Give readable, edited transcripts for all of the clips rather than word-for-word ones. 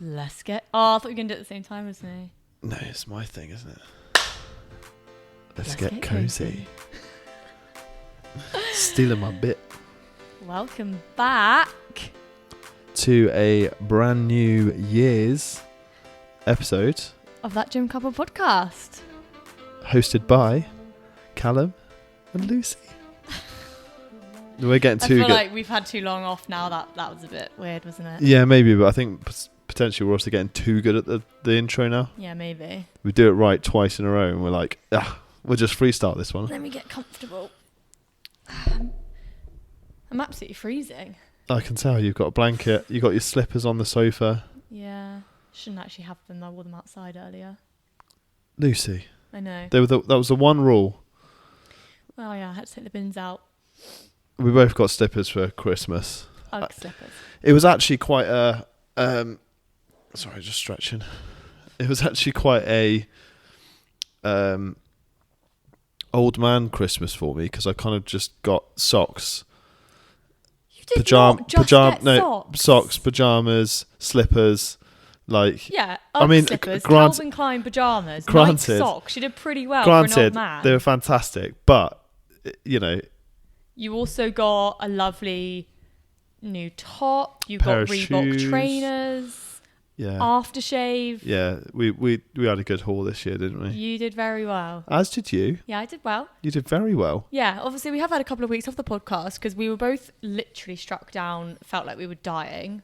Let's get... Oh, I thought you were going to do it at the same time as me. No, it's my thing, isn't it? Let's get cozy. Stealing my bit. Welcome back to a brand new year's episode of That Gym Couple podcast. Hosted by Callum and Lucy. We're getting too good. I feel like we've had too long off now. That was a bit weird, wasn't it? Yeah, maybe, but I think potentially we're also getting too good at the intro now. Yeah, maybe. We do it right twice in a row and we're like, we'll just freestyle this one. Let me get comfortable. I'm absolutely freezing. I can tell you've got a blanket, you've got your slippers on the sofa. Yeah, shouldn't actually have them. I wore them outside earlier. Lucy. I know. That was the one rule. Oh yeah, I had to take the bins out. We both got slippers for Christmas. Ugg slippers. It was actually quite a... sorry, just stretching. It was actually quite a old man Christmas for me because I kind of just got socks. You did not just get socks. Socks, pajamas, slippers. Like, yeah, slippers, granted, Calvin Klein pajamas, granted, Nike socks. You did pretty well granted, for an old man. They were fantastic, but you know. You also got a lovely new top. You got Reebok shoes. Trainers. Yeah. Aftershave. Yeah, we had a good haul this year, didn't we? You did very well. As did you. Yeah, I did well. You did very well. Yeah, obviously we have had a couple of weeks off the podcast because we were both literally struck down, felt like we were dying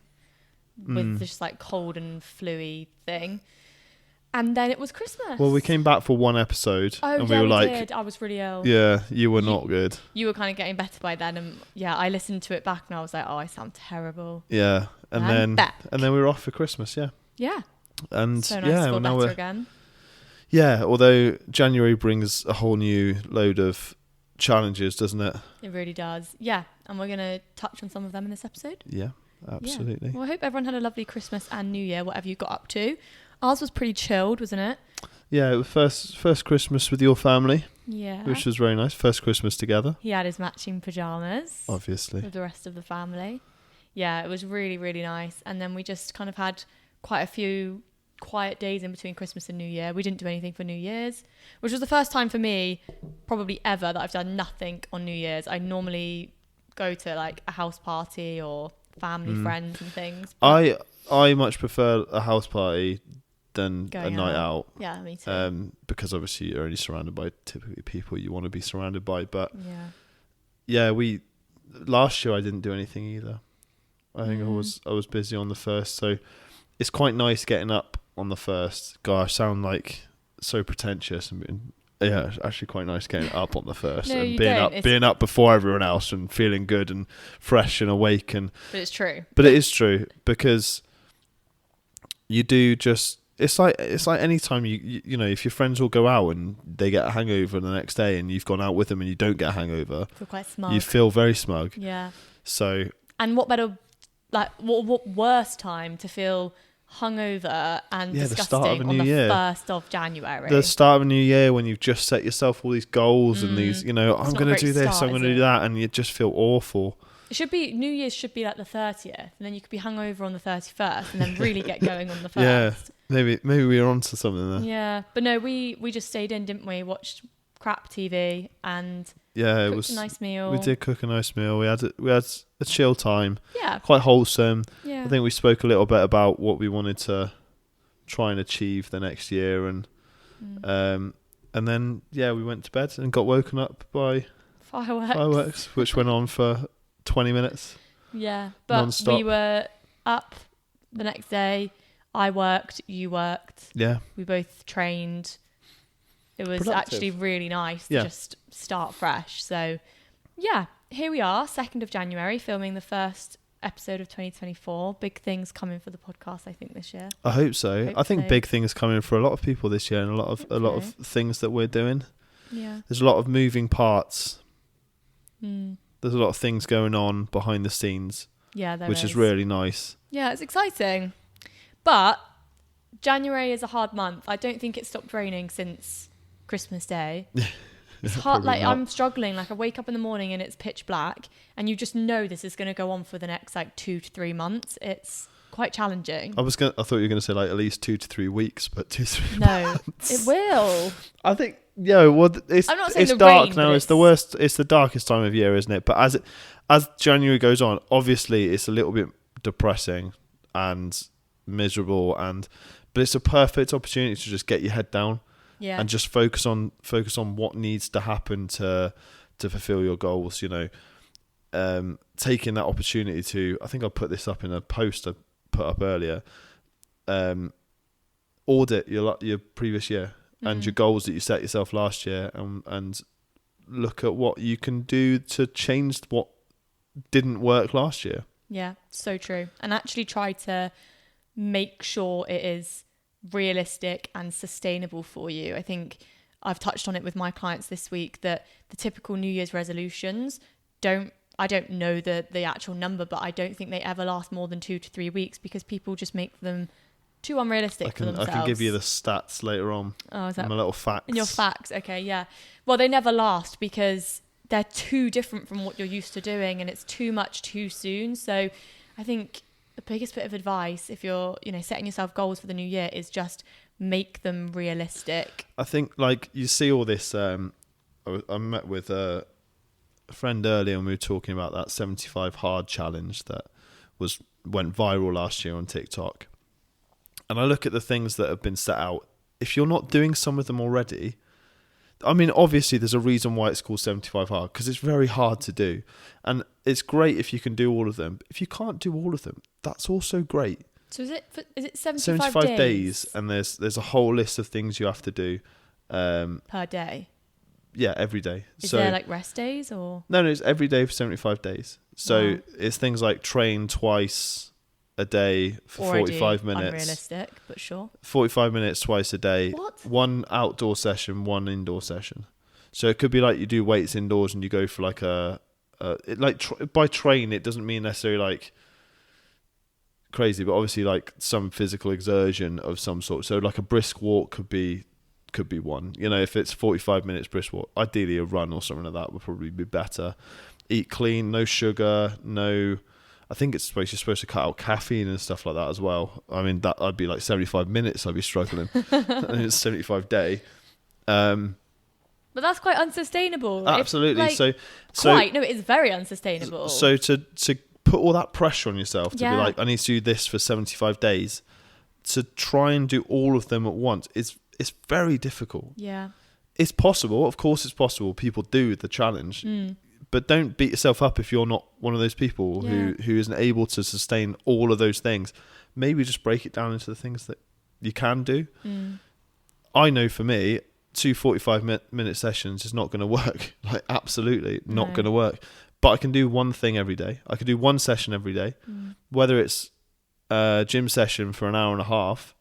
with this like cold and flu-y thing. And then it was Christmas. Well, we came back for one episode and we were like... did. I was really ill. Yeah, you were not good. You were kind of getting better by then. And yeah, I listened to it back and I was like, oh, I sound terrible. Yeah. And then we were off for Christmas, yeah. Yeah. And so nice to feel better again. Yeah, although January brings a whole new load of challenges, doesn't it? It really does. Yeah. And we're going to touch on some of them in this episode. Yeah, absolutely. Yeah. Well, I hope everyone had a lovely Christmas and New Year, whatever you got up to. Ours was pretty chilled, wasn't it? Yeah, it was first Christmas with your family. Yeah. Which was very nice. First Christmas together. He had his matching pyjamas. Obviously. With the rest of the family. Yeah, it was really, really nice. And then we just kind of had quite a few quiet days in between Christmas and New Year. We didn't do anything for New Year's, which was the first time for me, probably ever, that I've done nothing on New Year's. I normally go to like a house party or family, friends and things. I much prefer a house party than a night out. Yeah, me too. Because obviously you're only surrounded by typically people you want to be surrounded by. But yeah, last year I didn't do anything either. I think I was busy on the first, so it's quite nice getting up on the first. God, I sound like so pretentious, and yeah, it's actually quite nice getting up on the first and being up before everyone else and feeling good and fresh and awake. But it's true. But it is true because you do just. It's like any time you know, if your friends will go out and they get a hangover the next day and you've gone out with them and you don't get a hangover, feel quite smug. You feel very smug. Yeah. So. And what better, like what worse time to feel hungover and disgusting on the 1st of January. The start of a new year when you've just set yourself all these goals and these, you know, I'm going to do this, I'm going to do that, and you just feel awful. It should be, New Year's should be like the 30th, and then you could be hungover on the 31st, and then really get going on the 1st. Yeah, maybe we were onto something there. Yeah, but no, we just stayed in, didn't we? Watched crap TV and it was a nice meal. We did cook a nice meal. We had a chill time. Yeah, quite wholesome. Yeah, I think we spoke a little bit about what we wanted to try and achieve the next year, and then we went to bed and got woken up by fireworks, which went on for 20 minutes. Yeah, but non-stop. We were up the next day. I worked, you worked. Yeah. We both trained. It was actually really nice to just start fresh. So, yeah, here we are, 2nd of January, filming the first episode of 2024. Big things coming for the podcast, I think, this year. I hope so. I think big things coming for a lot of people this year, and a lot of things that we're doing. Yeah. There's a lot of moving parts. There's a lot of things going on behind the scenes. Yeah, which is really nice. Yeah, it's exciting. But January is a hard month. I don't think it stopped raining since Christmas Day. It's hard. Like, I'm struggling. Like, I wake up in the morning and it's pitch black, and you just know this is going to go on for the next like 2 to 3 months. It's quite challenging. I thought you were gonna say like at least 2 to 3 weeks, but 2-3 No, months. it will. I think well, it's I'm not saying it's the dark rain, now. but It's the worst. It's the darkest time of year, isn't it? But as January goes on, obviously it's a little bit depressing and miserable, but it's a perfect opportunity to just get your head down and just focus on what needs to happen to fulfill your goals. Taking that opportunity to, I think I put this up in a post I put up earlier. Audit your previous year and your goals that you set yourself last year, and look at what you can do to change what didn't work last year. Yeah, so true. And actually try to make sure it is realistic and sustainable for you. I think I've touched on it with my clients this week that the typical New Year's resolutions I don't know the actual number, but I don't think they ever last more than 2 to 3 weeks because people just make them too unrealistic for themselves. I can give you the stats later on. Oh, is that my little facts? In your facts, okay, yeah. Well, they never last because they're too different from what you're used to doing, and it's too much too soon. So I think the biggest bit of advice, if you're setting yourself goals for the new year, is just make them realistic. I think like you see all this. I met with a friend earlier, and we were talking about that 75 hard challenge that went viral last year on TikTok. And I look at the things that have been set out. If you're not doing some of them already, I mean, obviously there's a reason why it's called 75 hard, because it's very hard to do. And it's great if you can do all of them. If you can't do all of them, that's also great. So is it 75 days? And there's a whole list of things you have to do. Per day? Yeah, every day. Is there like rest days or? No, it's every day for 75 days. So it's things like train twice a day for already 45 minutes. Unrealistic, but sure. 45 minutes twice a day. What? One outdoor session, one indoor session. So it could be like you do weights indoors and you go for like by train, it doesn't mean necessarily like crazy, but obviously like some physical exertion of some sort. So like a brisk walk could be one. If it's 45 minutes brisk walk, ideally a run or something like that would probably be better. Eat clean, no sugar, no. I think you're supposed to cut out caffeine and stuff like that as well. I mean, that I'd be like 75 minutes. I'd be struggling. And it's 75 day. But that's quite unsustainable. Absolutely. It is very unsustainable. So to put all that pressure on yourself to be like, I need to do this for 75 days, to try and do all of them at once, it's very difficult. Yeah. It's possible. Of course it's possible. People do the challenge. But don't beat yourself up if you're not one of those people who isn't able to sustain all of those things. Maybe just break it down into the things that you can do. I know for me, 2 45-minute sessions is not going to work. Like, absolutely not going to work. But I can do one thing every day. I can do one session every day. Whether it's a gym session for an hour and a half,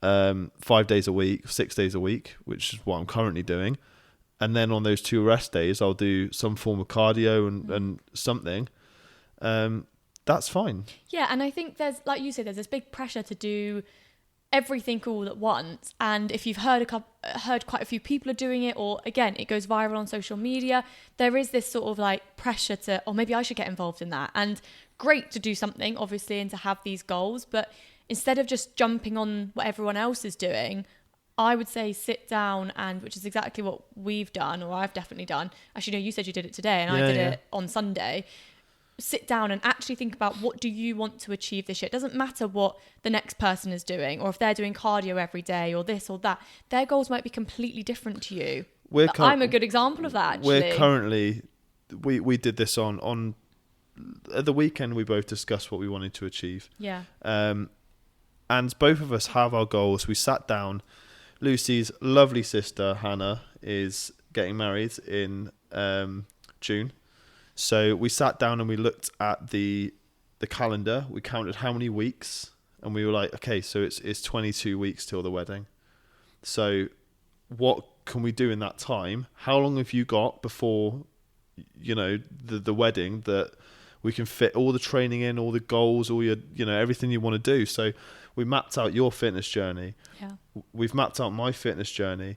5 days a week, 6 days a week, which is what I'm currently doing. And then on those 2 rest days, I'll do some form of cardio and something. That's fine. Yeah, and I think there's, like you said, there's this big pressure to do everything all at once. And if you've heard quite a few people are doing it, or again, it goes viral on social media, there is this sort of like pressure to, oh, maybe I should get involved in that. And great to do something, obviously, and to have these goals. But instead of just jumping on what everyone else is doing, I would say sit down, and which is exactly what we've done, or I've definitely done. Actually, no, you said you did it today, and I did it on Sunday. Sit down and actually think about, what do you want to achieve this year? It doesn't matter what the next person is doing, or if they're doing cardio every day, or this or that. Their goals might be completely different to you. I'm a good example of that, actually. We're currently, we did this on at the weekend. We both discussed what we wanted to achieve. Yeah. And both of us have our goals. We sat down. Lucy's lovely sister, Hannah, is getting married in June. So we sat down and we looked at the calendar. We counted how many weeks, and we were like, okay, so it's 22 weeks till the wedding. So what can we do in that time? How long have you got before, the wedding, that we can fit all the training in, all the goals, all your, everything you want to do? So we mapped out your fitness journey. Yeah. We've mapped out my fitness journey.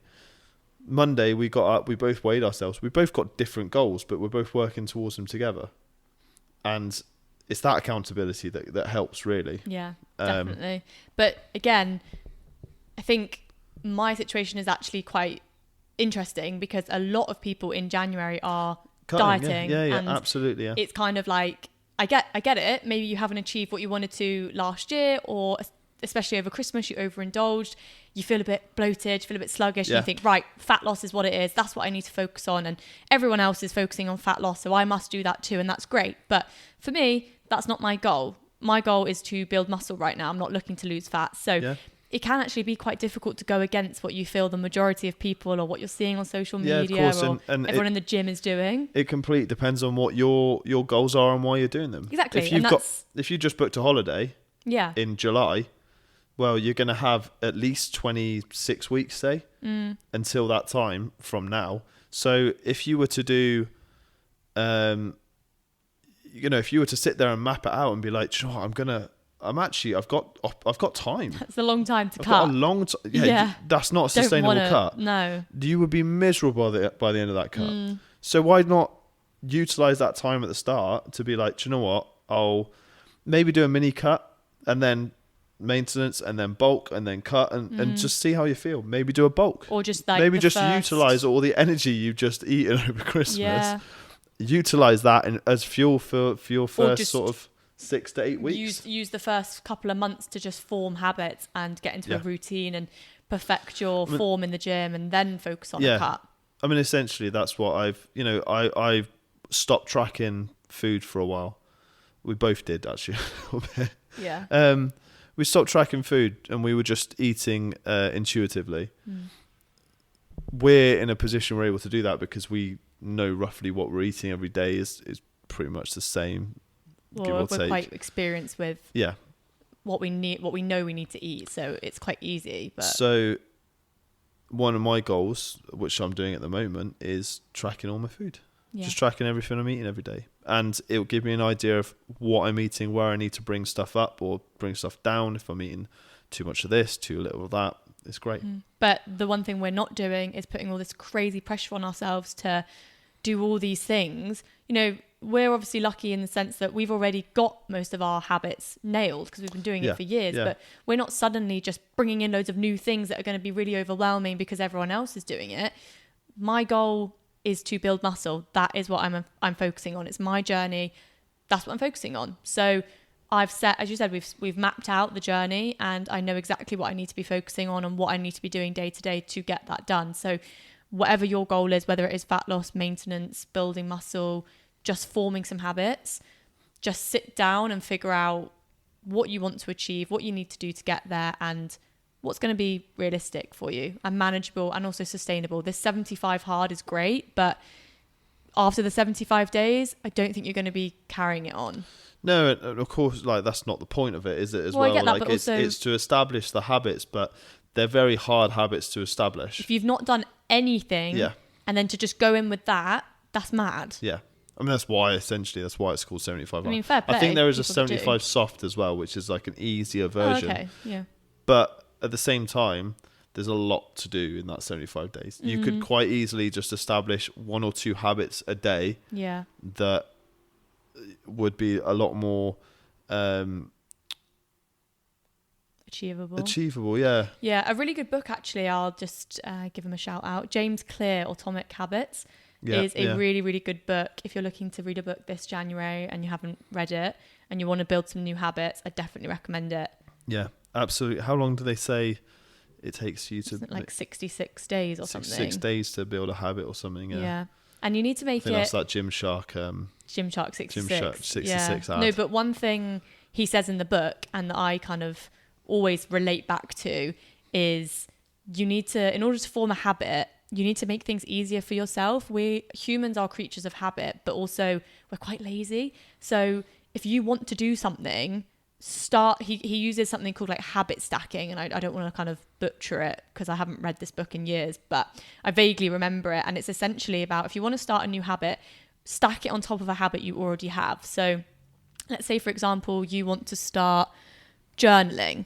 Monday we got up, we both weighed ourselves. We both got different goals, but we're both working towards them together. And it's that accountability that helps really. Yeah, definitely. But again, I think my situation is actually quite interesting because a lot of people in January are dieting. Yeah, and absolutely. Yeah. it's kind of like, I get it. Maybe you haven't achieved what you wanted to last year, or especially over Christmas, you overindulged. You feel a bit bloated, you feel a bit sluggish. Yeah. And you think, right, fat loss is what it is. That's what I need to focus on. And everyone else is focusing on fat loss, so I must do that too. And that's great. But for me, that's not my goal. My goal is to build muscle right now. I'm not looking to lose fat. So it can actually be quite difficult to go against what you feel the majority of people or what you're seeing on social media, of course. or and everyone in the gym is doing. It completely depends on what your goals are and why you're doing them. Exactly. If you just booked a holiday in July, well, you're going to have at least 26 weeks, say, until that time from now. So if you were to do, if you were to sit there and map it out and be like, sure, I've got time. That's a long time to cut. Got a long time. Yeah, that's not a sustainable cut. No. You would be miserable by the end of that cut. So why not utilize that time at the start to be like, do you know what? I'll maybe do a mini cut and then maintenance and then bulk and then cut and just see how you feel. Maybe do a bulk. Or just like utilize all the energy you've just eaten over Christmas. Yeah. Utilize that as fuel for your first sort of 6 to 8 weeks. Use the first couple of months to just form habits and get into a routine and perfect your form in the gym, and then focus on the cut. I mean, essentially, that's what I've stopped tracking food for a while. We both did, actually. Yeah. We stopped tracking food and we were just eating intuitively. We're in a position where we're able to do that because we know roughly what we're eating every day is pretty much the same. Well, we're quite experienced with what we know we need to eat, so it's quite easy. But so one of my goals, which I'm doing at the moment, is tracking all my food. Just tracking everything I'm eating every day, and it'll give me an idea of what I'm eating, where I need to bring stuff up or bring stuff down. If I'm eating too much of this, too little of that, it's great. But the one thing we're not doing is putting all this crazy pressure on ourselves to do all these things. We're obviously lucky in the sense that we've already got most of our habits nailed because we've been doing it for years, but we're not suddenly just bringing in loads of new things that are going to be really overwhelming because everyone else is doing it. My goal is to build muscle. That is what I'm focusing on. It's my journey. That's what I'm focusing on. So I've set, as you said, we've mapped out the journey, and I know exactly what I need to be focusing on and what I need to be doing day to day to get that done. So whatever your goal is, whether it is fat loss, maintenance, building muscle, just forming some habits, just sit down and figure out what you want to achieve, what you need to do to get there, and what's going to be realistic for you and manageable and also sustainable. This 75 hard is great, but after the 75 days, I don't think you're going to be carrying it on. No, and of course, that's not the point of it, is it? I get that, but it's to establish the habits, but they're very hard habits to establish. If you've not done anything, and then to just go in with that's mad. Yeah. I mean, that's why it's called 75 hard. I mean, fair play. I think there is a 75 soft as well, which is like an easier version. Oh, okay, yeah. But at the same time, there's a lot to do in that 75 days. You could quite easily just establish 1 or 2 habits a day that would be a lot more achievable. Yeah, a really good book, actually. I'll just give him a shout out. James Clear, Atomic Habits, is a really, really good book. If you're looking to read a book this January and you haven't read it and you want to build some new habits, I definitely recommend it. Yeah, absolutely. How long do they say it takes you to... like 66 days or something. 6 days to build a habit or something, yeah. And you need to make that's that Gymshark... Gymshark 66. Gymshark 66 ad. No, but one thing he says in the book, and that I kind of always relate back to, is you need to, in order to form a habit, you need to make things easier for yourself. We humans are creatures of habit, but also we're quite lazy. So if you want to do something, he uses something called like habit stacking, and I don't want to kind of butcher it because I haven't read this book in years, but I vaguely remember it. And it's essentially about, if you want to start a new habit, stack it on top of a habit you already have. So let's say, for example, you want to start journaling.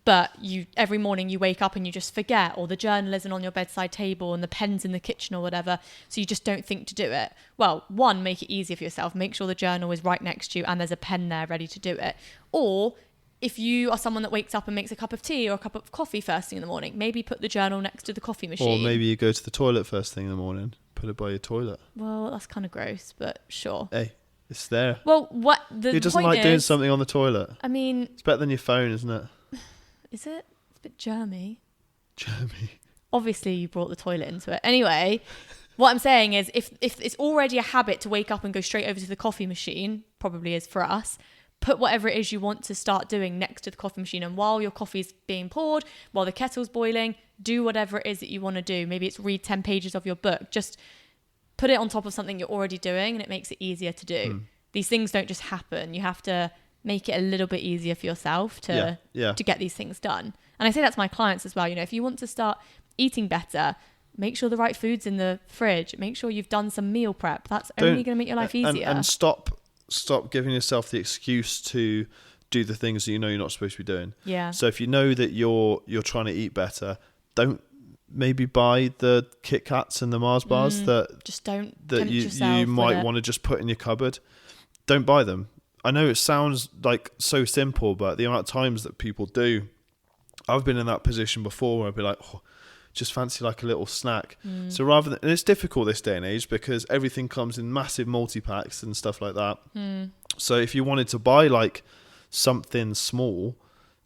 but you every morning you wake up and you just forget, or the journal isn't on your bedside table and the pen's in the kitchen or whatever, so you just don't think to do it. Well, one, make it easier for yourself. Make sure the journal is right next to you and there's a pen there ready to do it. Or if you are someone that wakes up and makes a cup of tea or a cup of coffee first thing in the morning, maybe put the journal next to the coffee machine. Or maybe you go to the toilet first thing in the morning, put it by your toilet. Well, that's kind of gross, but sure. Hey, it's there. Well, what the Who doesn't point like doing is, something on the toilet? I mean, It's better than your phone, isn't it? is it? It's a bit germy. Jeremy. Obviously, you brought the toilet into it. Anyway, what I'm saying is if it's already a habit to wake up and go straight over to the coffee machine, probably is for us, put whatever it is you want to start doing next to the coffee machine. And while your coffee's being poured, while the kettle's boiling, do whatever it is that you want to do. Maybe it's read 10 pages of your book. Just put it on top of something you're already doing and it makes it easier to do. These things don't just happen. You have to make it a little bit easier for yourself to get these things done. And I say that to my clients as well. You know, if you want to start eating better, make sure the right food's in the fridge. Make sure you've done some meal prep. That's only going to make your life easier. And stop giving yourself the excuse to do the things that you know you're not supposed to be doing. Yeah. So if you know that you're trying to eat better, don't maybe buy the Kit Kats and the Mars bars that just don't that tempt you yourself might want to just put in your cupboard. Don't buy them. I know it sounds like so simple, but the amount of times that people do, I've been in that position before where I'd be like, oh, just fancy like a little snack. So rather than, and it's difficult this day and age because everything comes in massive multi-packs and stuff like that. So if you wanted to buy like something small,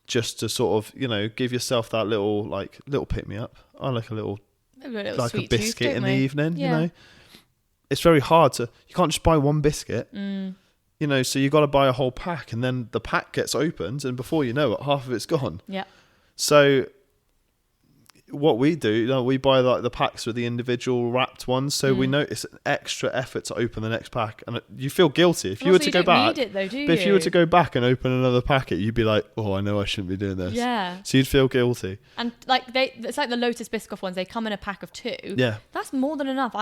just to sort of, you know, give yourself that little pick me up. I like a little like a biscuit in the evening, you know. It's very hard to, you can't just buy one biscuit. You know, so you got to buy a whole pack, and then the pack gets opened, and before you know it, half of it's gone. Yeah. So what we do, you know, we buy like the packs with the individual wrapped ones, so we know it's an extra effort to open the next pack, and you feel guilty if you were to go back. Need it though, do you? But if you were to go back and open another packet, you'd be like, "Oh, I know I shouldn't be doing this." Yeah. So you'd feel guilty. And like it's like the Lotus Biscoff ones. They come in a pack of 2. Yeah. That's more than enough.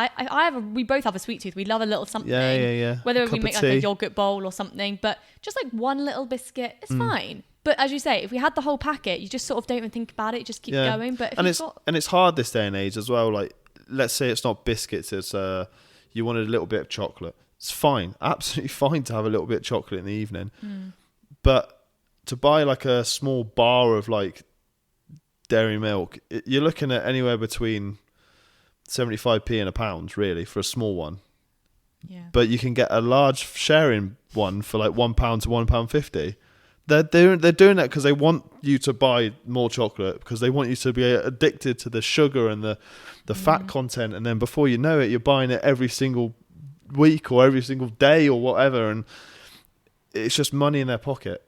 We both have a sweet tooth. We love a little something. Yeah. Whether we make like a yogurt bowl or something, but just like one little biscuit, it's fine. But as you say, if we had the whole packet, you just sort of don't even think about it. You just keep going. But if it's hard this day and age as well. Like, let's say it's not biscuits. It's you wanted a little bit of chocolate. It's fine, absolutely fine to have a little bit of chocolate in the evening. But to buy like a small bar of like dairy milk, you're looking at anywhere between 75p and £1 really for a small one. Yeah. But you can get a large sharing one for like £1 to £1.50. They're doing that because they want you to buy more chocolate, because they want you to be addicted to the sugar and the fat content, and then before you know it, you're buying it every single week or every single day or whatever, and it's just money in their pocket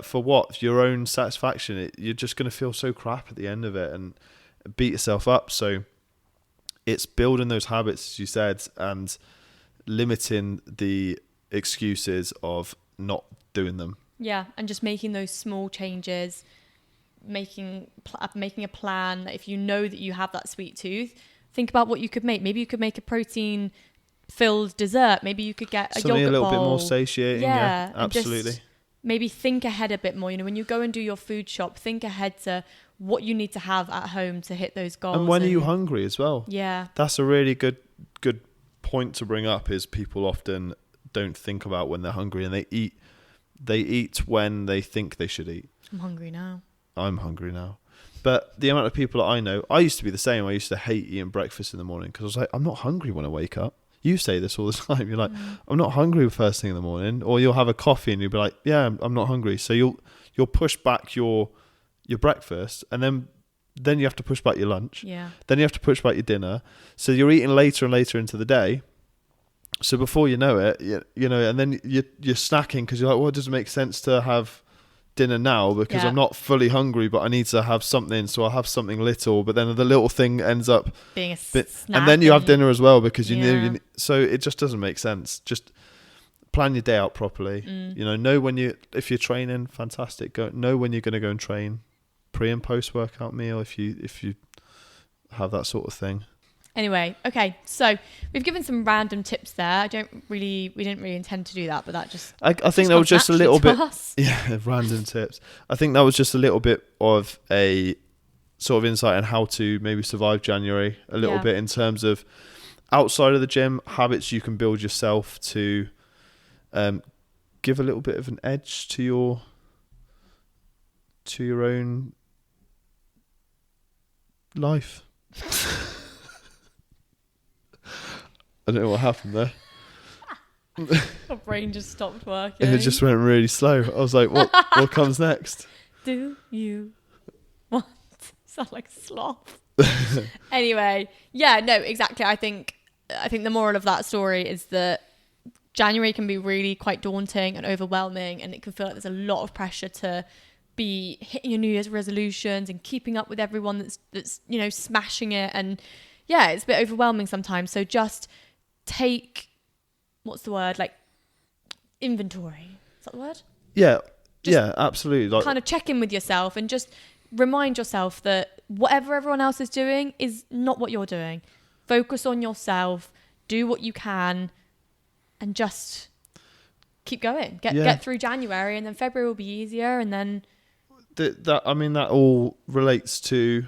for what? Your own satisfaction. You're just going to feel so crap at the end of it and beat yourself up. So it's building those habits, as you said, and limiting the excuses of not doing them. Yeah, and just making those small changes, making a plan that if you know that you have that sweet tooth, think about what you could make. Maybe you could make a protein-filled dessert. Maybe you could get a yogurt bowl. Something a little bit more satiating. Yeah, absolutely. Maybe think ahead a bit more. You know, when you go and do your food shop, think ahead to what you need to have at home to hit those goals. And when are you hungry as well? Yeah. That's a really good point to bring up, is people often don't think about when they're hungry, and they eat when they think they should eat. I'm hungry now. But the amount of people that I know, I used to be the same. I used to hate eating breakfast in the morning because I was like, I'm not hungry when I wake up. You say this all the time. You're like, I'm not hungry first thing in the morning. Or you'll have a coffee and you'll be like, yeah, I'm not hungry. So you'll push back your breakfast, and then you have to push back your lunch. Yeah. Then you have to push back your dinner. So you're eating later and later into the day. So before you know it, you know, and then you're snacking because you're like, well, it doesn't make sense to have dinner now because I'm not fully hungry, but I need to have something, so I'll have something little. But then the little thing ends up being a snack, and then you have dinner as well because you so it just doesn't make sense. Just plan your day out properly. You know if you're training, fantastic. Know when you're going to go and train. Pre and post workout meal if you have that sort of thing. Anyway, okay, so we've given some random tips there. We didn't really intend to do that, but that just I think that was just a little bit. Us. Yeah, random tips. I think that was just a little bit of a sort of insight on how to maybe survive January a little bit in terms of outside of the gym habits you can build yourself to give a little bit of an edge to your own life. I don't know what happened there. My brain just stopped working. It just went really slow. I was like, what comes next? Do you want sound like a sloth? Anyway, yeah, no, exactly. I think the moral of that story is that January can be really quite daunting and overwhelming, and it can feel like there's a lot of pressure to be hitting your New Year's resolutions and keeping up with everyone that's smashing it, and yeah, it's a bit overwhelming sometimes. So just take, what's the word, like inventory, is that the word? Yeah, absolutely. Like, kind of check in with yourself and just remind yourself that whatever everyone else is doing is not what you're doing. Focus on yourself, do what you can, and just keep going. Get through January, and then February will be easier, and then that all relates to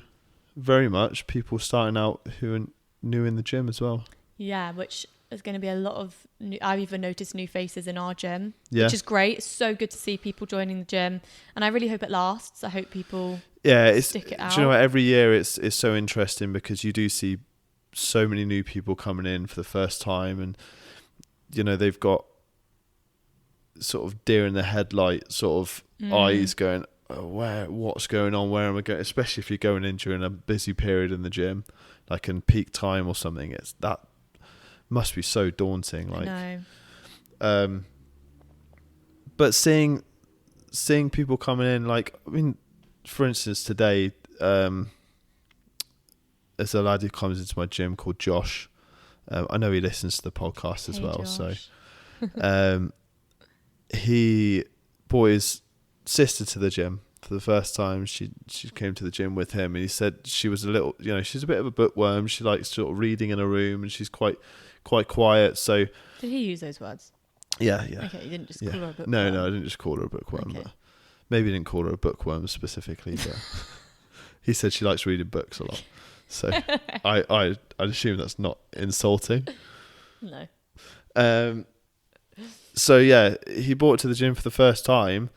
very much people starting out who are new in the gym as well. Yeah, which is going to be a lot of I've even noticed new faces in our gym, which is great. It's so good to see people joining the gym, and I really hope it lasts. I hope people stick it out. Do you know what? Every year it's so interesting because you do see so many new people coming in for the first time, and they've got sort of deer in the headlight sort of eyes going, oh, what's going on? Where am I going? Especially if you're going in during a busy period in the gym, like in peak time or something. That must be so daunting. Like, I know. But seeing people coming in, like, I mean, for instance, today, there's a lad who comes into my gym called Josh. I know he listens to the podcast as well. Josh. So, he brought his sister to the gym for the first time. She came to the gym with him, and he said she was a little, she's a bit of a bookworm. She likes sort of reading in a room, and she's quite quiet. So, did he use those words? Yeah. Okay, you didn't just call her a bookworm. No, I didn't just call her a bookworm. Okay. But maybe didn't call her a bookworm specifically, but he said she likes reading books a lot. So I'd assume that's not insulting. No. So yeah, he brought it to the gym for the first time,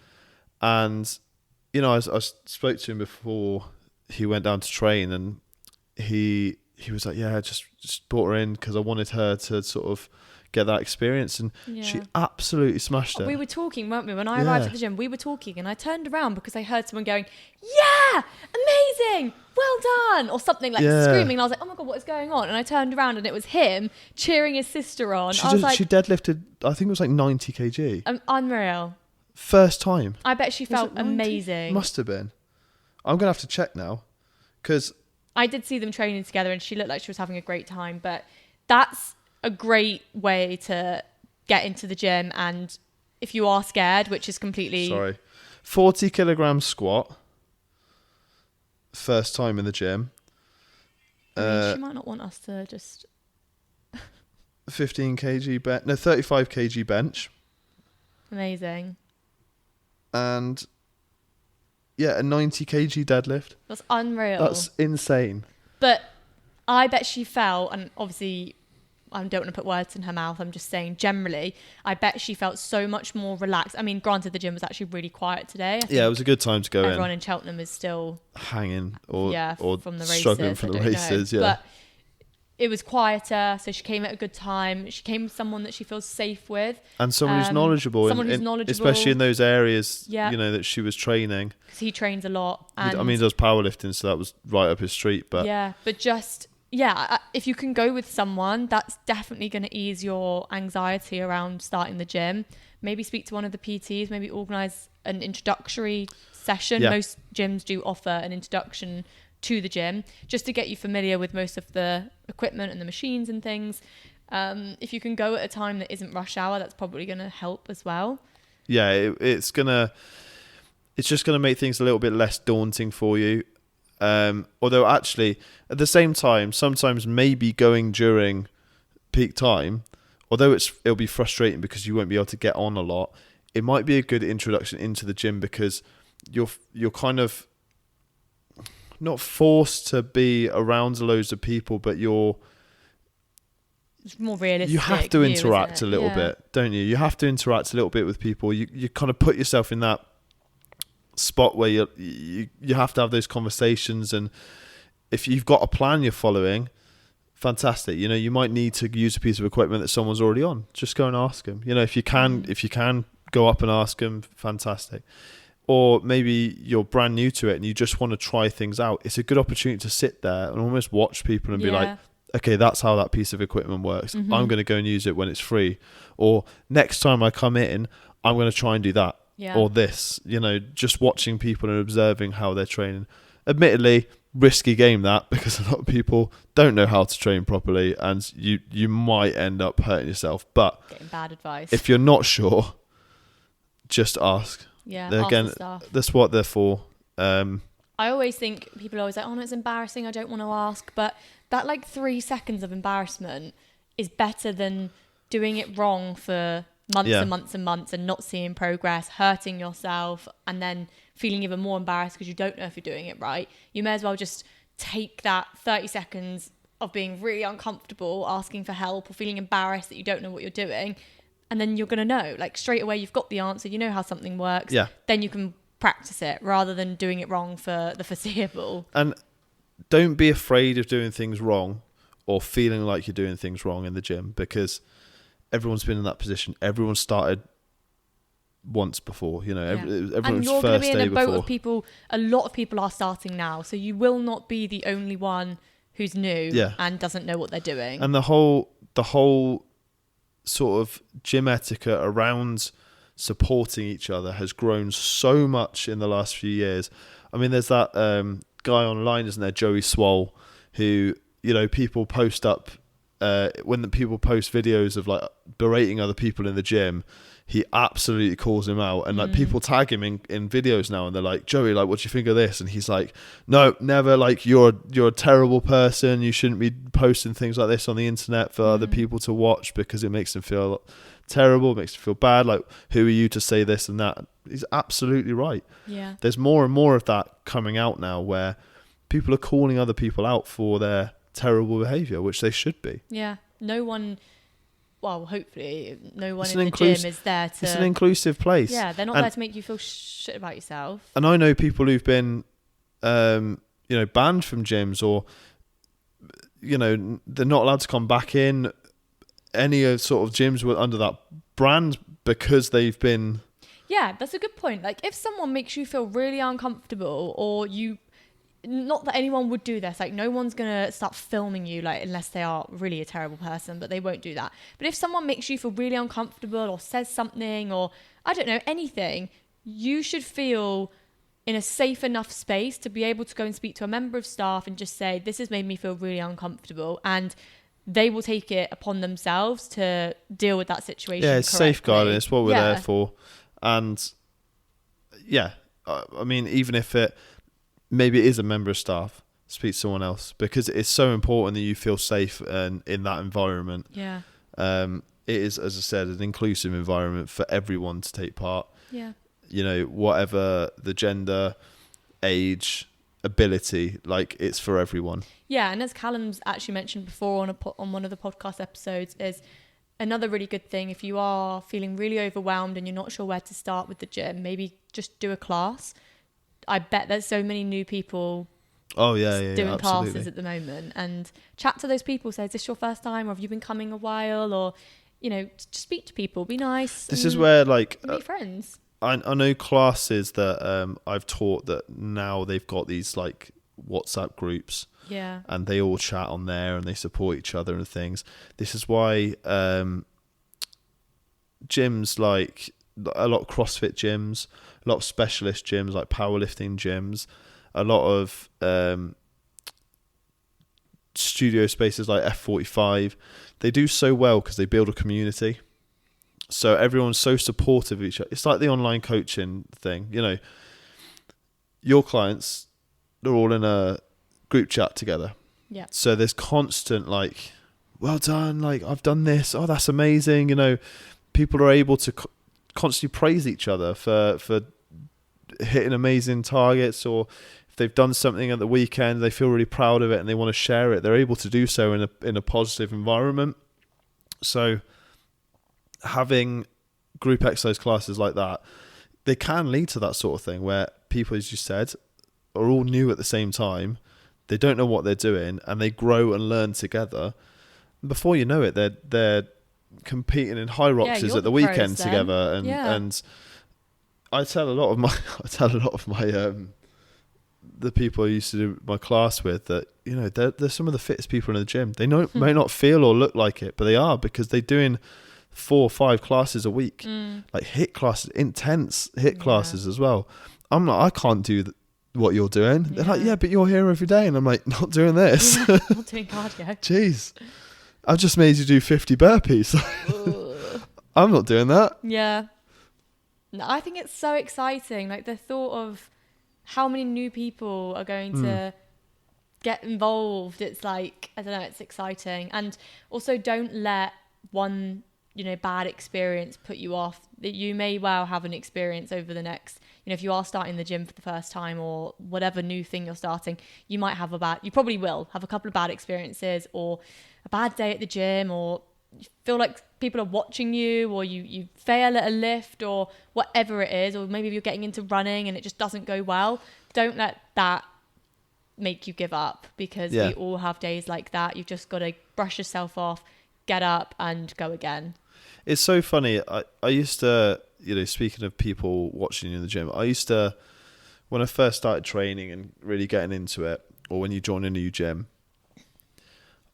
and I spoke to him before he went down to train, and he was like, yeah, I just brought her in because I wanted her to sort of get that experience, and she absolutely smashed it. We were talking, weren't we? When I arrived at the gym, we were talking, and I turned around because I heard someone going, yeah, amazing, well done, or something, like screaming, and I was like, oh my god, what is going on? And I turned around, and it was him cheering his sister on. She deadlifted, I think it was like 90 kg. Unreal. First time. I bet she felt amazing. Must have been. I'm gonna have to check now, because I did see them training together, and she looked like she was having a great time. But that's a great way to get into the gym, and if you are scared, which is completely 40 kilogram squat, first time in the gym. I mean, she might not want us to just 15 kg bench, no, 35 kg bench. Amazing. And a 90 kg deadlift. That's unreal. That's insane. But I bet she felt, and obviously I don't want to put words in her mouth, I'm just saying generally, I bet she felt so much more relaxed. I mean, granted, the gym was actually really quiet today. It was a good time to go in. Everyone in Cheltenham is still hanging or from the races, struggling from the races. Yeah. But it was quieter, so she came at a good time. She came with someone that she feels safe with. And someone who's knowledgeable. Especially in those areas, that she was training. Because he trains a lot. And he does powerlifting, so that was right up his street. But if you can go with someone, that's definitely going to ease your anxiety around starting the gym. Maybe speak to one of the PTs, maybe organise an introductory session. Yeah. Most gyms do offer an introduction to the gym just to get you familiar with most of the equipment and the machines and things. If you can go at a time that isn't rush hour, that's probably going to help as well. Yeah, it's just going to make things a little bit less daunting for you. Although actually, at the same time, sometimes maybe going during peak time, although it'll be frustrating because you won't be able to get on a lot, it might be a good introduction into the gym because you're kind of not forced to be around loads of people, but It's more realistic. you have to interact a little Yeah. bit, don't you? You have to interact a little bit with people. You kind of put yourself in that spot where you have to have those conversations, and if you've got a plan you're following, fantastic. You know, you might need to use a piece of equipment that someone's already on. Just go and ask them. You know, if you can go up and ask them, fantastic. Or maybe you're brand new to it and you just want to try things out. It's a good opportunity to sit there and almost watch people and be like, okay, that's how that piece of equipment works. I'm going to go and use it when it's free. Or next time I come in, I'm going to try and do that. Or this, you know, just watching people and observing how they're training. Admittedly, risky game that, because a lot of people don't know how to train properly and you might end up hurting yourself. But getting bad advice. If you're not sure, just ask. Yeah, ask the staff. That's what they're for. I always think people are always like, oh no, it's embarrassing, I don't want to ask. But that like 3 seconds of embarrassment is better than doing it wrong for months and months and months and not seeing progress, hurting yourself, and then feeling even more embarrassed because you don't know if you're doing it right. You may as well just take that 30 seconds of being really uncomfortable, asking for help or feeling embarrassed that you don't know what you're doing, and then you're going to know, like straight away you've got the answer, you know how something works. Then you can practice it rather than doing it wrong for the foreseeable. And don't be afraid of doing things wrong or feeling like you're doing things wrong in the gym, because everyone's been in that position. Everyone started once before, you know. Everyone's and you're going to be in a boat of people. A lot of people are starting now, so you will not be the only one who's new and doesn't know what they're doing. And the whole sort of gym etiquette around supporting each other has grown so much in the last few years. I mean, there's that guy online, isn't there, Joey Swoll, who, you know, people post up when the people post videos of like berating other people in the gym, he absolutely calls him out, and like people tag him in videos now, and they're like, Joey, like, what do you think of this? And he's like, no, never, like, you're a terrible person, you shouldn't be posting things like this on the internet for other people to watch because it makes them feel terrible, makes them feel bad, like, who are you to say this and that? He's absolutely right. There's more and more of that coming out now where people are calling other people out for their terrible behavior, which they should be. No one, well, hopefully no one in the gym is there to... It's an inclusive place. They're not there to make you feel shit about yourself. And I know people who've been banned from gyms, or, you know, they're not allowed to come back in any of sort of gyms under that brand because they've been... Yeah, that's a good point. Like, if someone makes you feel really uncomfortable, or you... Not that anyone would do this, like no one's gonna start filming you, like, unless they are really a terrible person, but they won't do that. But if someone makes you feel really uncomfortable or says something, or I don't know, anything, you should feel in a safe enough space to be able to go and speak to a member of staff and just say, this has made me feel really uncomfortable, and they will take it upon themselves to deal with that situation. Yeah, it's safeguarding. It's what we're there for. And I mean, even if maybe it is a member of staff, speak to someone else, because it's so important that you feel safe and in that environment. It is, as I said, an inclusive environment for everyone to take part. You know, whatever the gender, age, ability, like, it's for everyone. And as Callum's actually mentioned before on one of the podcast episodes, is another really good thing, if you are feeling really overwhelmed and you're not sure where to start with the gym, maybe just do a class. I bet there's so many new people doing classes at the moment, and chat to those people. Say, is this your first time, or have you been coming a while? Or, you know, just speak to people, be nice. This is where, like, make friends. I know classes that I've taught that now they've got these like WhatsApp groups, and they all chat on there and they support each other and things. This is why gyms, like a lot of CrossFit gyms, a lot of specialist gyms like powerlifting gyms, a lot of studio spaces like F45, they do so well because they build a community. So everyone's so supportive of each other. It's like the online coaching thing, you know. Your clients they're all in a group chat together. Yeah. So there's constant like, well done, like I've done this. Oh, that's amazing. You know, people are able to constantly praise each other for hitting amazing targets, or if they've done something at the weekend, they feel really proud of it and they want to share it. They're able to do so in a positive environment. So having group exercise classes like that, they can lead to that sort of thing where people, as you said, are all new at the same time. They don't know what they're doing and they grow and learn together. Before you know it, they're competing in high roxes at the weekend together, and I tell a lot of my the people I used to do my class with that, you know, they're some of the fittest people in the gym. They may not feel or look like it, but they are, because they're doing 4 or 5 classes a week, like HIIT classes, intense HIIT classes as well. I'm like, I can't do what you're doing. They're like, yeah, but you're here every day, and I'm like, not doing this. Not doing cardio. Jeez, I've just made you do 50 burpees. I'm not doing that. Yeah. No, I think it's so exciting. Like the thought of how many new people are going to get involved. It's like, I don't know, it's exciting. And also don't let one, you know, bad experience put you off. That you may well have an experience over the next, you know, if you are starting the gym for the first time or whatever new thing you're starting, you probably will have a couple of bad experiences, or a bad day at the gym, or you feel like people are watching you, or you fail at a lift, or whatever it is, or maybe you're getting into running and it just doesn't go well. Don't let that make you give up, because we all have days like that. You've just got to brush yourself off, get up and go again. It's so funny. I used to, you know, speaking of people watching you in the gym, I used to, when I first started training and really getting into it, or when you join a new gym,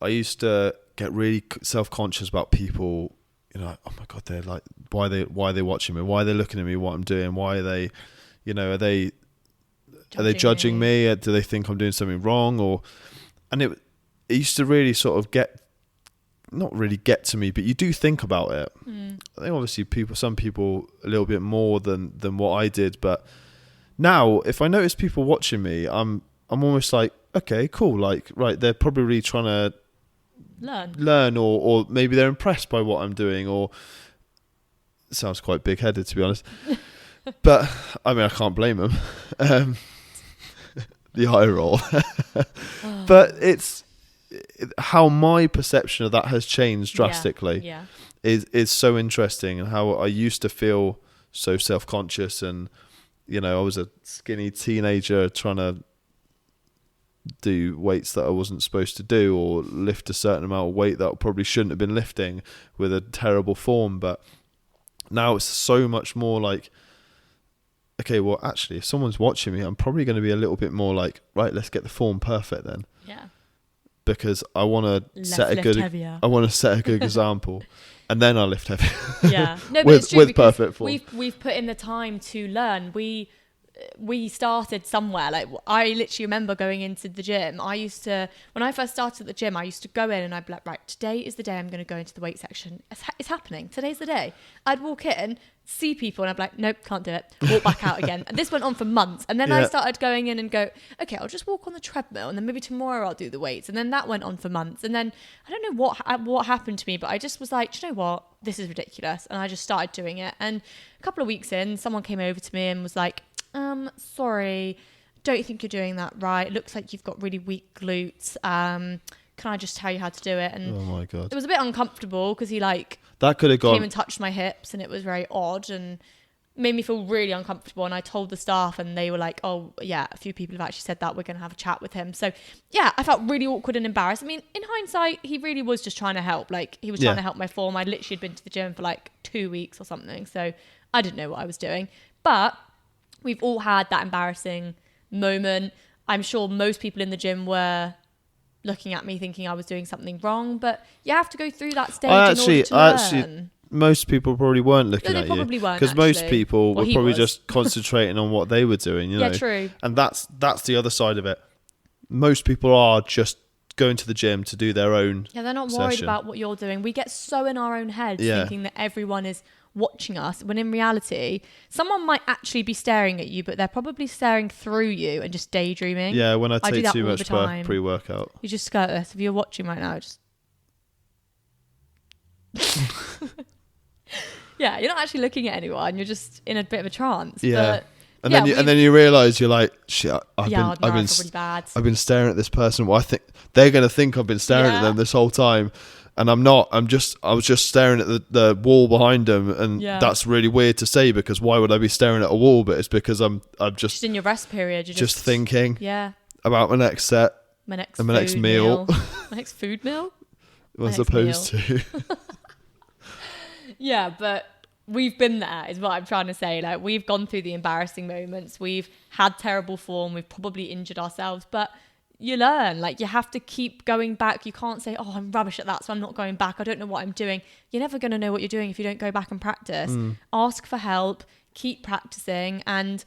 I used to get really self-conscious about people, you know, oh my God, they're like, why are they watching me? Why are they looking at me, what I'm doing? Why are they, you know, are they judging me? Do they think I'm doing something wrong? And it used to really sort of not really get to me, but you do think about it. I think obviously some people a little bit more than what I did, but now if I notice people watching me, I'm almost like, okay, cool, like, right, they're probably trying to learn, or maybe they're impressed by what I'm doing, or it sounds quite big-headed, to be honest. But I mean, I can't blame them. The eye roll. But it's how my perception of that has changed drastically. Is so interesting, and how I used to feel so self-conscious, and you know, I was a skinny teenager trying to do weights that I wasn't supposed to do, or lift a certain amount of weight that I probably shouldn't have been lifting with a terrible form. But now it's so much more like, okay, well, actually, if someone's watching me, I'm probably going to be a little bit more like, right, let's get the form perfect then. Yeah. Because I want to set a good example, and then I'll lift heavy. Yeah. No, but it's true, with perfect form. We've put in the time to learn. We started somewhere. Like, I literally remember going into the gym. When I first started at the gym, I used to go in and I'd be like, right, today is the day I'm going to go into the weight section. It's happening. Today's the day. I'd walk in, see people, and I'd be like, nope, can't do it. Walk back out again. And this went on for months. And then I started going in and go, okay, I'll just walk on the treadmill, and then maybe tomorrow I'll do the weights. And then that went on for months. And then I don't know what happened to me, but I just was like, do you know what? This is ridiculous. And I just started doing it. And a couple of weeks in, someone came over to me and was like, sorry, don't think you're doing that right. It looks like you've got really weak glutes. Can I just tell you how to do it? And oh my God, it was a bit uncomfortable, because he that could have came and touched my hips, and it was very odd and made me feel really uncomfortable. And I told the staff, and they were like, oh yeah, a few people have actually said that, we're going to have a chat with him. So yeah, I felt really awkward and embarrassed. I mean, in hindsight, he really was just trying to help. Like, he was trying to help my form. I literally had been to the gym for like 2 weeks or something, so I didn't know what I was doing. But we've all had that embarrassing moment. I'm sure most people in the gym were looking at me thinking I was doing something wrong, but you have to go through that stage in order to learn. Most people probably weren't looking at you. Probably weren't, because most people were probably just concentrating on what they were doing. You know? Yeah, true. And that's the other side of it. Most people are just going to the gym to do their own. Yeah, they're not worried about what you're doing. We get so in our own heads thinking that everyone is watching us, when in reality, someone might actually be staring at you, but they're probably staring through you and just daydreaming. Yeah, when I do take that too all much the time. pre-workout. You just go, if you're watching right now, just... Yeah, you're not actually looking at anyone. You're just in a bit of a trance. Yeah. But and then you realise you're like, shit, I've been really bad. I've been staring at this person. Well, I think they're going to think I've been staring at them this whole time. And I'm not. I was just staring at the wall behind them, and that's really weird to say because why would I be staring at a wall? But it's because I'm just in your rest period. You're just thinking about my next set, my next meal, my next food meal, as opposed to. Yeah, but we've been there, is what I'm trying to say. Like, we've gone through the embarrassing moments. We've had terrible form. We've probably injured ourselves, but you learn. Like, you have to keep going back. You can't say, oh, I'm rubbish at that, so I'm not going back. I don't know what I'm doing. You're never going to know what you're doing if you don't go back and practice. Ask for help, keep practicing, and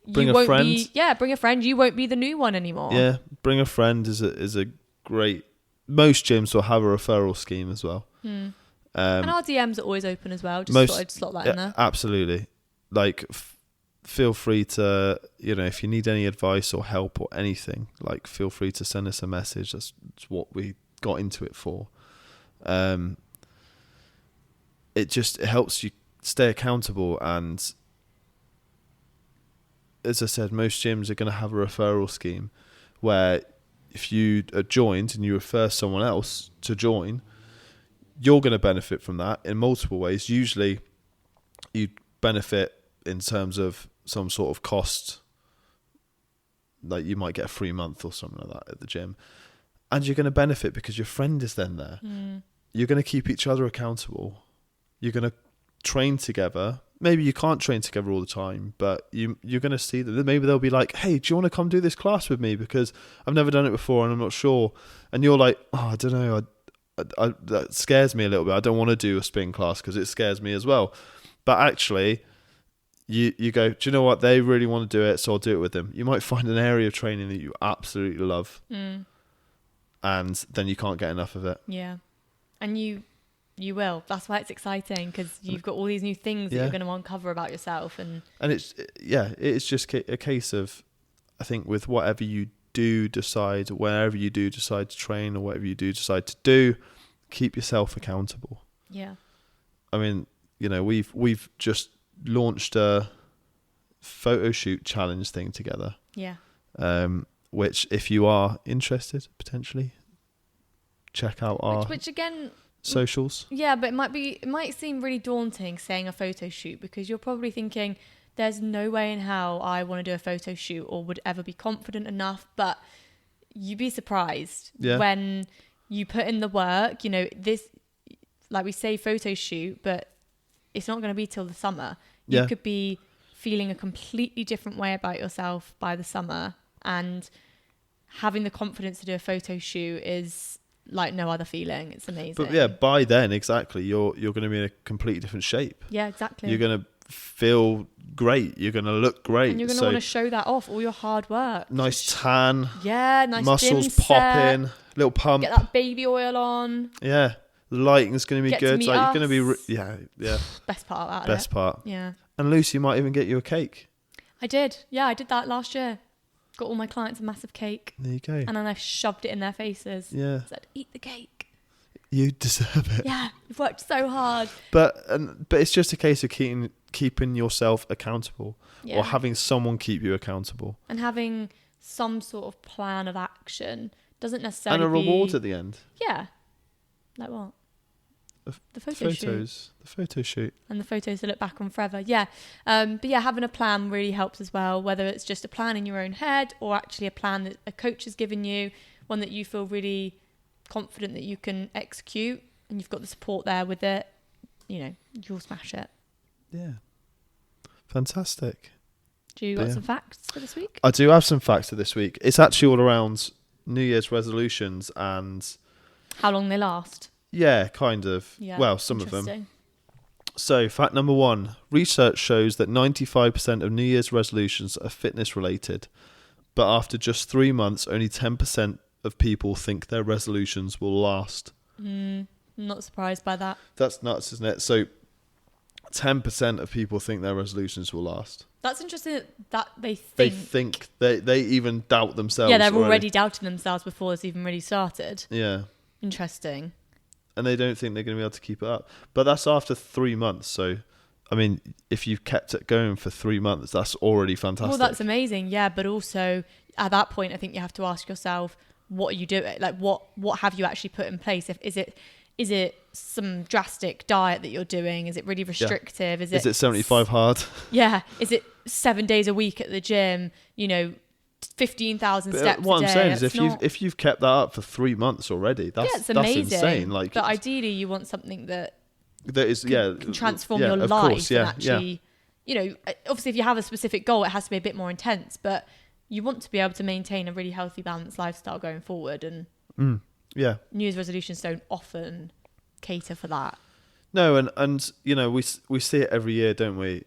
bring a friend. Bring a friend. You won't be the new one anymore. Yeah, bring a friend is a great... Most gyms will have a referral scheme as well. And our DMs are always open as well. Just thought I'd slot that in there. Absolutely. Like, feel free to, if you need any advice or help or anything, like, feel free to send us a message. That's what we got into it for. It helps you stay accountable. And as I said, most gyms are going to have a referral scheme where if you are joined and you refer someone else to join, you're going to benefit from that in multiple ways. Usually you benefit in terms of some sort of cost, like you might get a free month or something like that at the gym, and you're going to benefit because your friend is then there. You're going to keep each other accountable. You're going to train together. Maybe you can't train together all the time, but you're going to see that maybe they'll be like, hey, do you want to come do this class with me? Because I've never done it before and I'm not sure. And you're like, oh, I don't know. That scares me a little bit. I don't want to do a spin class because it scares me as well. But actually, you go, do you know what? They really want to do it, so I'll do it with them. You might find an area of training that you absolutely love, and then you can't get enough of it. Yeah, and you will. That's why it's exciting, because you've got all these new things that you're going to uncover about yourself, and it's just a case of, I think, with whatever you do decide, wherever you do decide to train or whatever you do decide to do, keep yourself accountable. Yeah. I mean, we've just launched a photo shoot challenge thing together. Yeah. Which, if you are interested, potentially check out our which again, socials. Yeah, but it might seem really daunting saying a photo shoot, because you're probably thinking, there's no way in hell I want to do a photo shoot or would ever be confident enough. But you'd be surprised when you put in the work. This, like we say, photo shoot, but it's not going to be till the summer. You could be feeling a completely different way about yourself by the summer, and having the confidence to do a photo shoot is like no other feeling. It's amazing. But by then, exactly, you're going to be in a completely different shape. Yeah, exactly. You're going to feel great. You're going to look great. And you're going to want to show that off, all your hard work. Nice tan. Yeah, nice muscles popping. Little pump. Get that baby oil on. Yeah. The lighting's going to be good. Like, you're going to be... yeah. Best part of that. Best part. Yeah. And Lucy might even get you a cake. I did. Yeah, I did that last year. Got all my clients a massive cake. There you go. And then I shoved it in their faces. Yeah. Said, eat the cake. You deserve it. Yeah, you've worked so hard. But it's just a case of keeping yourself accountable, or having someone keep you accountable, and having some sort of plan of action. Doesn't necessarily and a reward at the end. Yeah. Like what? The photo shoot. And the photos to look back on forever. Yeah. But having a plan really helps as well, whether it's just a plan in your own head or actually a plan that a coach has given you, one that you feel really confident that you can execute, and you've got the support there with it. You'll smash it. Yeah. Fantastic. Do you got some facts for this week? I do have some facts for this week. It's actually all around New Year's resolutions and how long they last. Yeah, kind of. Yeah, well, some of them. So, fact number 1. Research shows that 95% of New Year's resolutions are fitness related. But after just 3 months, only 10% of people think their resolutions will last. Not surprised by that. That's nuts, isn't it? So, 10% of people think their resolutions will last. That's interesting that they They think. think they even doubt themselves. Yeah, they're already doubting themselves before it's even really started. Yeah. Interesting. And they don't think they're going to be able to keep it up. But that's after 3 months. So, I mean, if you've kept it going for 3 months, that's already fantastic. Well, that's amazing. Yeah, but also at that point, I think you have to ask yourself, what are you doing? Like, what have you actually put in place? Is it some drastic diet that you're doing? Is it really restrictive? Yeah. Is it 75 hard? Yeah. Is it 7 days a week at the gym? 15,000 steps what a day? I'm saying is if you've kept that up for 3 months already, that's amazing. That's insane. Like, but ideally you want something that is can transform your life course, and actually, obviously if you have a specific goal, it has to be a bit more intense, but you want to be able to maintain a really healthy, balanced lifestyle going forward. And New Year's resolutions don't often cater for that. No, and we see it every year, don't we?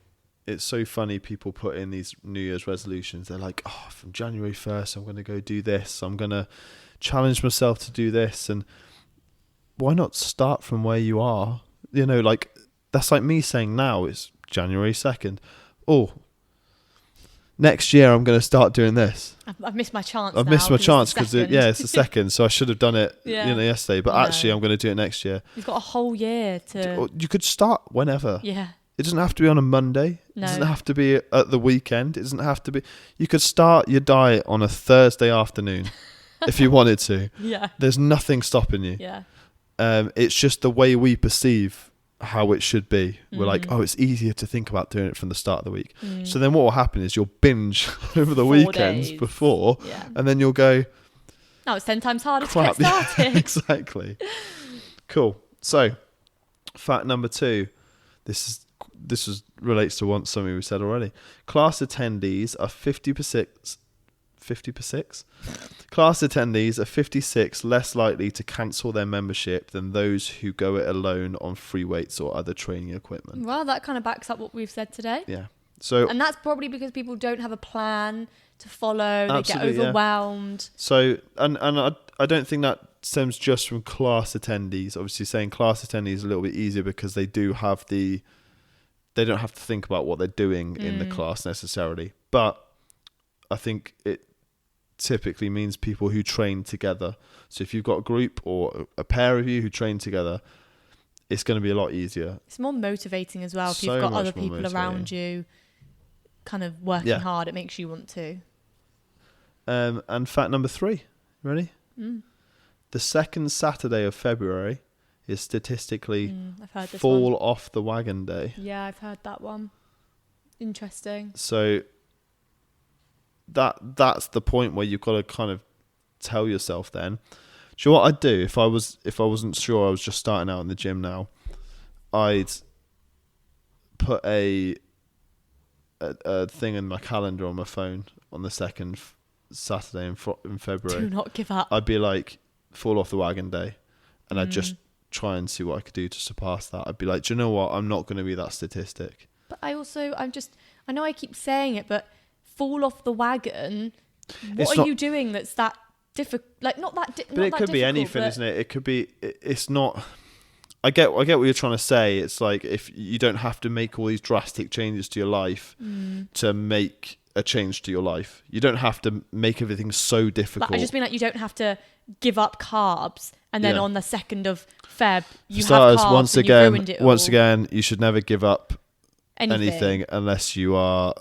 It's so funny. People put in these New Year's resolutions. They're like, oh, from January 1st, I'm going to go do this. I'm going to challenge myself to do this. And why not start from where you are? Like, that's like me saying now it's January 2nd. Oh, next year I'm going to start doing this. I've missed my chance. I've missed my chance because it's the second. So I should have done it yesterday. But actually, I'm going to do it next year. You've got a whole year to... You could start whenever. Yeah. It doesn't have to be on a Monday. No. It doesn't have to be at the weekend. It doesn't have to be... You could start your diet on a Thursday afternoon if you wanted to. Yeah. There's nothing stopping you. Yeah. It's just the way we perceive how it should be. We're like, oh, it's easier to think about doing it from the start of the week. So then what will happen is you'll binge over the weekends before, and then you'll go... Now it's 10 times harder to get started. Exactly. Cool. So, fact number 2. This relates to something we said already. Class attendees are 50%. Class attendees are 56 less likely to cancel their membership than those who go it alone on free weights or other training equipment. Well, that kind of backs up what we've said today. Yeah. And that's probably because people don't have a plan to follow. They get overwhelmed. Yeah. So, and I don't think that stems just from class attendees. Obviously, saying class attendees is a little bit easier because they don't have to think about what they're doing in the class necessarily. But I think it typically means people who train together. So if you've got a group or a pair of you who train together, it's going to be a lot easier. It's more motivating as well. If you've got other people around you kind of working hard, it makes you want to. And fact number 3, ready? The second Saturday of February is statistically fall off the wagon day. Yeah, I've heard that one. Interesting. So that's the point where you've got to kind of tell yourself then. Do you know what I'd do if I wasn't sure I was just starting out in the gym now? I'd put a thing in my calendar on my phone on the second Saturday in February. Do not give up. I'd be like, fall off the wagon day, and I'd just try and see what I could do to surpass that. I'd be like, do you know what? I'm not going to be that statistic. But I know I keep saying it, but fall off the wagon. What are you doing that's that difficult? Like, not that difficult. But it could be anything, isn't it? It could be. It's not. I get what you're trying to say. It's like, if you don't have to make all these drastic changes to your life to make a change to your life. You don't have to make everything so difficult. But I just mean, like, you don't have to give up carbs and then on the 2nd of Feb you have carbs once and again, you ruined it all. Once again, you should never give up anything unless you are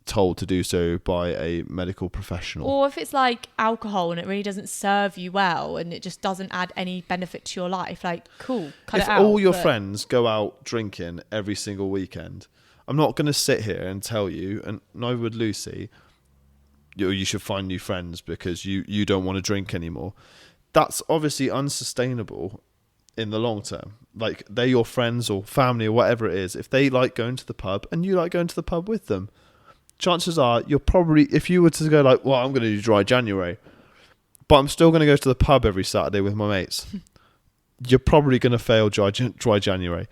told to do so by a medical professional. Or if it's like alcohol and it really doesn't serve you well and it just doesn't add any benefit to your life, like, cool, cut it out. If all your friends go out drinking every single weekend, I'm not going to sit here and tell you, and neither would Lucy, you should find new friends because you don't want to drink anymore. That's obviously unsustainable in the long term. Like, they're your friends or family or whatever it is. If they like going to the pub and you like going to the pub with them, chances are you're probably, if you were to go like, well, I'm going to do dry January, but I'm still going to go to the pub every Saturday with my mates, you're probably going to fail dry January.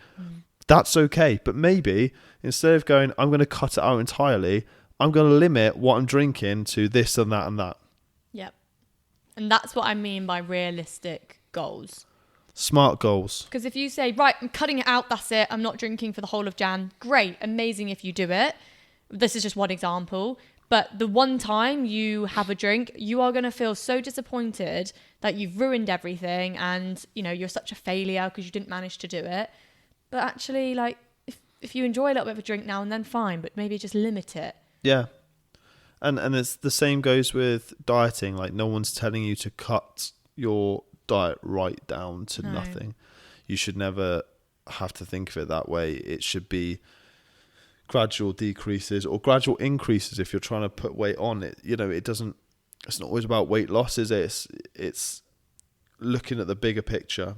That's okay. But maybe instead of going, I'm going to cut it out entirely, I'm going to limit what I'm drinking to this and that and that. Yep. And that's what I mean by realistic goals. Smart goals. Because if you say, right, I'm cutting it out, that's it, I'm not drinking for the whole of Jan, great, amazing if you do it. This is just one example. But the one time you have a drink, you are going to feel so disappointed that you've ruined everything and, you know, you're such a failure because you didn't manage to do it. But actually, like, if you enjoy a little bit of a drink now and then, fine, but maybe just limit it. Yeah. And it's the same goes with dieting. Like, no one's telling you to cut your diet right down to nothing. You should never have to think of it that way. It should be gradual decreases or gradual increases if you're trying to put weight on. It, you know, it's not always about weight loss, is it? It's looking at the bigger picture.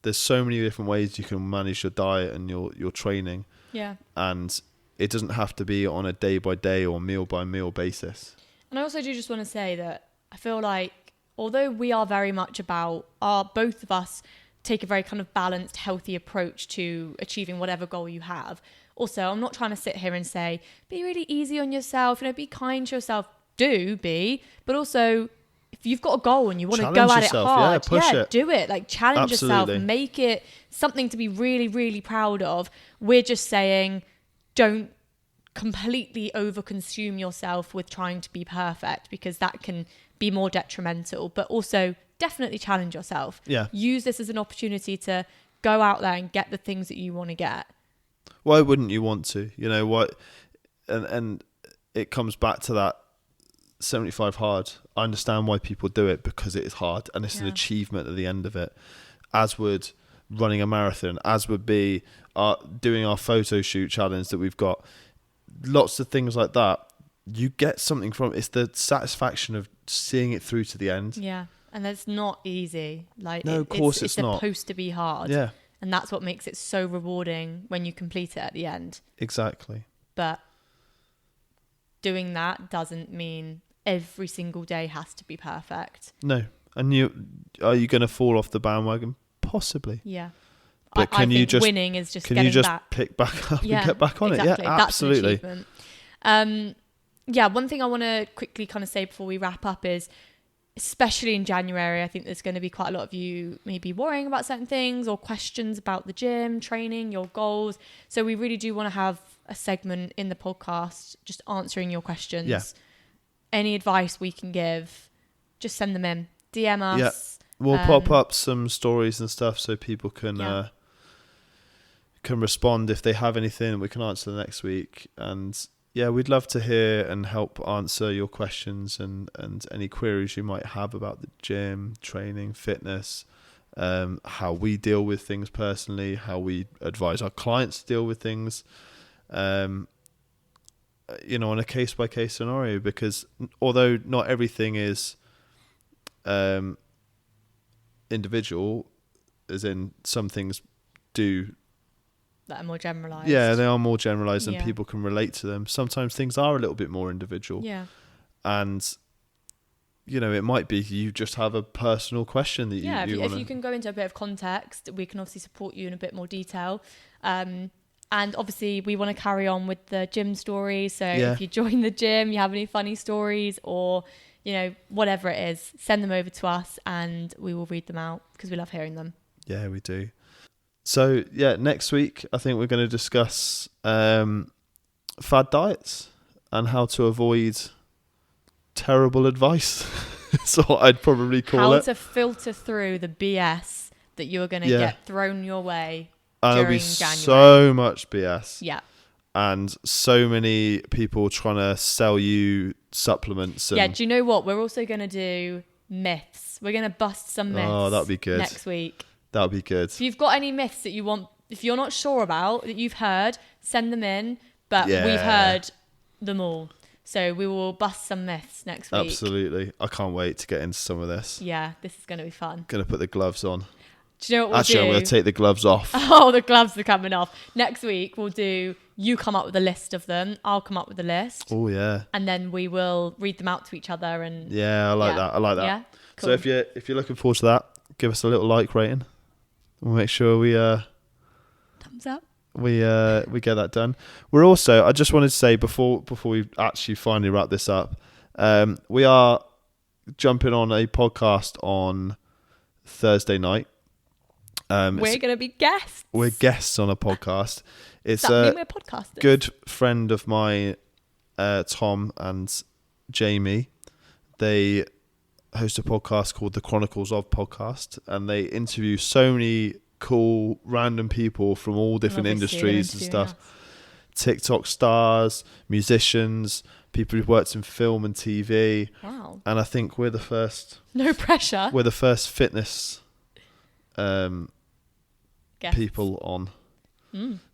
There's so many different ways you can manage your diet and your training. Yeah. And it doesn't have to be on a day by day or meal by meal basis. And I also do just want to say that I feel like although we are very much about both of us take a very kind of balanced, healthy approach to achieving whatever goal you have. Also, I'm not trying to sit here and say, be really easy on yourself, you know, be kind to yourself. But also, if you've got a goal and you want to go at yourself, it hard, push it. Do it. Like, challenge yourself, make it something to be really, really proud of. We're just saying, don't completely overconsume yourself with trying to be perfect, because that can be more detrimental. But also, definitely challenge yourself. Yeah. Use this as an opportunity to go out there and get the things that you want to get. Why wouldn't you want to? You know what? And it comes back to that 75 hard. I understand why people do it, because it is hard and it's an achievement at the end of it. As would running a marathon, as would be doing our photo shoot challenge that we've got. Lots of things like that. You get something from it. It's the satisfaction of seeing it through to the end. Yeah. And that's not easy. Like, no, of course it's not. It's supposed to be hard. Yeah. And that's what makes it so rewarding when you complete it at the end. Exactly. But doing that doesn't mean every single day has to be perfect. No. And are you going to fall off the bandwagon? Possibly. Yeah. But I think winning is just getting back. Pick back up and get back on exactly. it? Yeah, absolutely. That's an achievement. One thing I want to quickly kind of say before we wrap up is, especially in January, I think there's going to be quite a lot of you maybe worrying about certain things or questions about the gym, training, your goals. So we really do want to have a segment in the podcast just answering your questions. Yeah. Any advice we can give, just send them in. DM us. Yeah. We'll pop up some stories and stuff so people can respond if they have anything. We can answer the next week. And yeah, we'd love to hear and help answer your questions and any queries you might have about the gym, training, fitness, how we deal with things personally, how we advise our clients to deal with things, on a case-by-case scenario, because although not everything is individual, as in some things do that are more generalised. Yeah, they are more generalised and people can relate to them. Sometimes things are a little bit more individual. Yeah. And, it might be you just have a personal question that if you can go into a bit of context, we can obviously support you in a bit more detail. And obviously we want to carry on with the gym stories. So if you join the gym, you have any funny stories or, whatever it is, send them over to us and we will read them out because we love hearing them. Yeah, we do. So, next week, I think we're going to discuss fad diets and how to avoid terrible advice. That's what I'd probably call it. How to filter through the BS that you're going to get thrown your way during January. So much BS. Yeah. And so many people trying to sell you supplements. Do you know what? We're also going to do myths. We're going to bust some myths. Oh, that'd be good. Next week. That would be good. If you've got any myths that you want, if you're not sure about, that you've heard, send them in. But we've heard them all. So we will bust some myths next week. Absolutely. I can't wait to get into some of this. Yeah, this is going to be fun. Going to put the gloves on. Do you know what we'll do? I'm going to take the gloves off. Oh, the gloves are coming off. Next week, we'll do, you come up with a list of them. I'll come up with a list. Oh, yeah. And then we will read them out to each other. And yeah, I like that. I like that. Yeah, cool. So if you're looking forward to that, give us a little like rating. We'll make sure we thumbs up. We get that done. We're also, I just wanted to say before we actually finally wrap this up, we are jumping on a podcast on Thursday night. We're going to be guests. We're guests on a podcast. It's Does that mean we're podcasters? Good friend of mine, Tom and Jamie. They host a podcast called The Chronicles of Podcast, and they interview so many cool random people from all different industries and stuff. TikTok stars, musicians, people who've worked in film and TV. Wow. And I think we're the first. No pressure. We're the first fitness Guests. people on.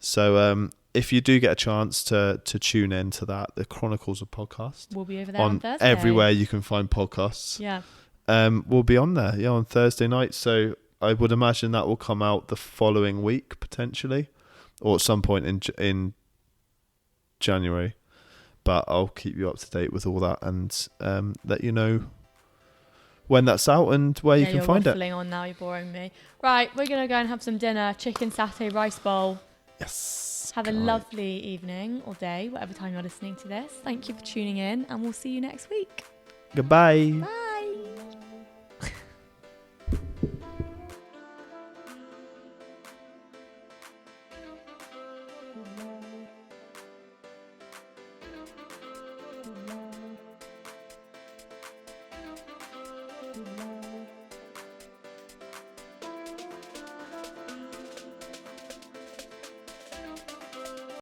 So if you do get a chance to tune in to that, The Chronicles of Podcast. We'll be over there on Thursday. Everywhere you can find podcasts. Yeah. We'll be on there, on Thursday night. So I would imagine that will come out the following week, potentially, or at some point in January. But I'll keep you up to date with all that and let you know when that's out and where you can find it. You're waffling on now, you're boring me. Right, we're going to go and have some dinner. Chicken satay rice bowl. Yes. Have a lovely evening or day, whatever time you're listening to this. Thank you for tuning in, and we'll see you next week. Goodbye. Bye.